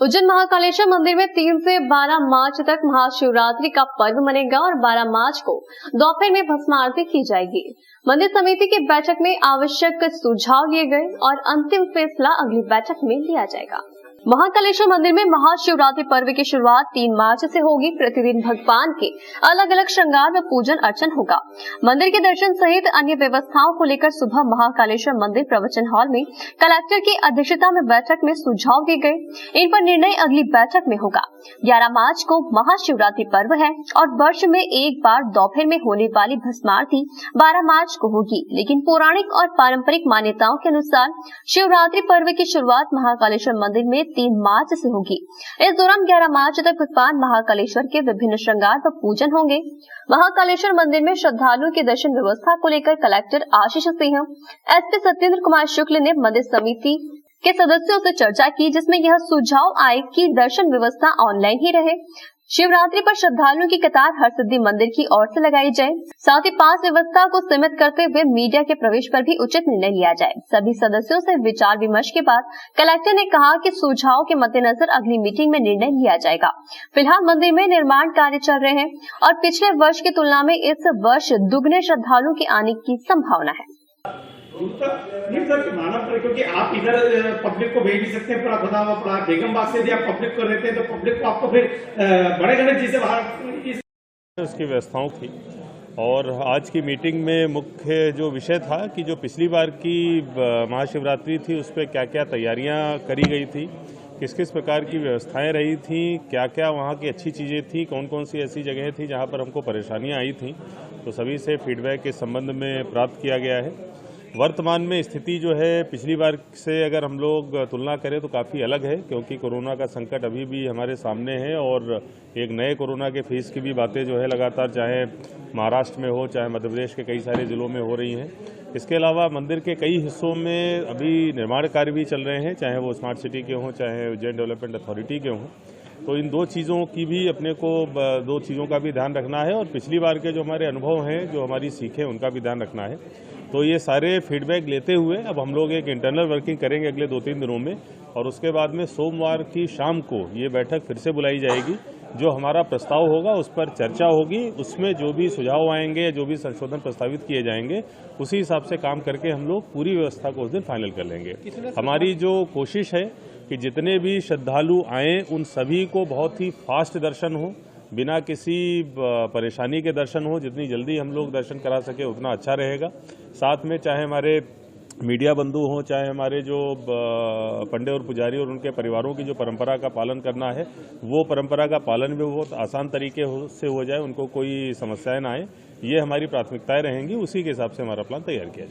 उज्जैन महाकालेश्वर मंदिर में 3 से 12 मार्च तक महाशिवरात्रि का पर्व मनेगा और 12 मार्च को दोपहर में भस्म आरती की जाएगी। मंदिर समिति की बैठक में आवश्यक सुझाव लिए गए और अंतिम फैसला अगली बैठक में लिया जाएगा। महाकालेश्वर मंदिर में महाशिवरात्रि पर्व की शुरुआत 3 मार्च से होगी। प्रतिदिन भगवान के अलग अलग श्रृंगार व पूजन अर्चन होगा। मंदिर के दर्शन सहित अन्य व्यवस्थाओं को लेकर सुबह महाकालेश्वर मंदिर प्रवचन हॉल में कलेक्टर की अध्यक्षता में बैठक में सुझाव दिए गए। इन पर निर्णय अगली बैठक में होगा। 11 मार्च को महाशिवरात्रि पर्व है और वर्ष में एक बार दोपहर में होने वाली भस्म आरती 12 मार्च को होगी, लेकिन पौराणिक और पारंपरिक मान्यताओं के अनुसार शिवरात्रि पर्व की शुरुआत महाकालेश्वर मंदिर में 3 मार्च से होगी। इस दौरान 11 मार्च तक भगवान महाकालेश्वर के विभिन्न श्रृंगार व पूजन होंगे। महाकालेश्वर मंदिर में श्रद्धालुओं की दर्शन व्यवस्था को लेकर कलेक्टर आशीष सिंह, एसपी सत्येंद्र कुमार शुक्ल ने मंदिर समिति के सदस्यों से चर्चा की, जिसमें यह सुझाव आए कि दर्शन व्यवस्था ऑनलाइन ही रहे। शिवरात्रि पर श्रद्धालुओं की कतार हरसिद्धि मंदिर की ओर से लगाई जाए। साथ ही पास व्यवस्था को सीमित करते हुए मीडिया के प्रवेश पर भी उचित निर्णय लिया जाए। सभी सदस्यों से विचार विमर्श के बाद कलेक्टर ने कहा कि सुझाव के मद्देनजर अगली मीटिंग में निर्णय लिया जाएगा। फिलहाल मंदिर में निर्माण कार्य चल रहे हैं और पिछले वर्ष की तुलना में इस वर्ष दुगने श्रद्धालुओं के आने की संभावना है। नहीं सर, मानव पर, क्योंकि आप इधर पब्लिक को भेज भी सकते हैं। पूरा खुदा हुआ पड़ा बेगमबाग से भी आप पब्लिक को रहते हैं, तो पब्लिक को आपको फिर बड़े गणेश जी से बाहर उसकी व्यवस्थाओं थी। और आज की मीटिंग में मुख्य जो विषय था कि जो पिछली बार की महाशिवरात्रि थी उस पर क्या क्या तैयारियां करी गई थी, किस किस प्रकार की व्यवस्थाएं रही थी, क्या क्या वहाँ की अच्छी चीज़ें थी, कौन कौन सी ऐसी जगह थी जहाँ पर हमको परेशानियाँ आई थी, तो सभी से फीडबैक के संबंध में प्राप्त किया गया है। वर्तमान में स्थिति जो है पिछली बार से अगर हम लोग तुलना करें तो काफ़ी अलग है, क्योंकि कोरोना का संकट अभी भी हमारे सामने है और एक नए कोरोना के फेज की भी बातें जो है लगातार चाहे महाराष्ट्र में हो चाहे मध्य प्रदेश के कई सारे ज़िलों में हो रही हैं। इसके अलावा मंदिर के कई हिस्सों में अभी निर्माण कार्य भी चल रहे हैं, चाहे वो स्मार्ट सिटी के हों चाहे उज्जैन डेवलपमेंट अथॉरिटी के हों। तो इन दो चीज़ों की भी अपने को दो चीज़ों का भी ध्यान रखना है और पिछली बार के जो हमारे अनुभव हैं, जो हमारी सीखें, उनका भी ध्यान रखना है। तो ये सारे फीडबैक लेते हुए अब हम लोग एक इंटरनल वर्किंग करेंगे अगले 2-3 दिनों में और उसके बाद में सोमवार की शाम को ये बैठक फिर से बुलाई जाएगी। जो हमारा प्रस्ताव होगा उस पर चर्चा होगी, उसमें जो भी सुझाव आएंगे, जो भी संशोधन प्रस्तावित किए जाएंगे, उसी हिसाब से काम करके हम लोग पूरी व्यवस्था को उस दिन फाइनल कर लेंगे। हमारी जो कोशिश है कि जितने भी श्रद्धालु आएँ उन सभी को बहुत ही फास्ट दर्शन हो, बिना किसी परेशानी के दर्शन हो। जितनी जल्दी हम लोग दर्शन करा सके उतना अच्छा रहेगा। साथ में चाहे हमारे मीडिया बंधु हों, चाहे हमारे जो पंडे और पुजारी और उनके परिवारों की जो परंपरा का पालन करना है, वो परंपरा का पालन भी बहुत आसान तरीके से हो जाए, उनको कोई समस्याएं ना आए, ये हमारी प्राथमिकताएं रहेंगी। उसी के हिसाब से हमारा प्लान तैयार किया जाएगा।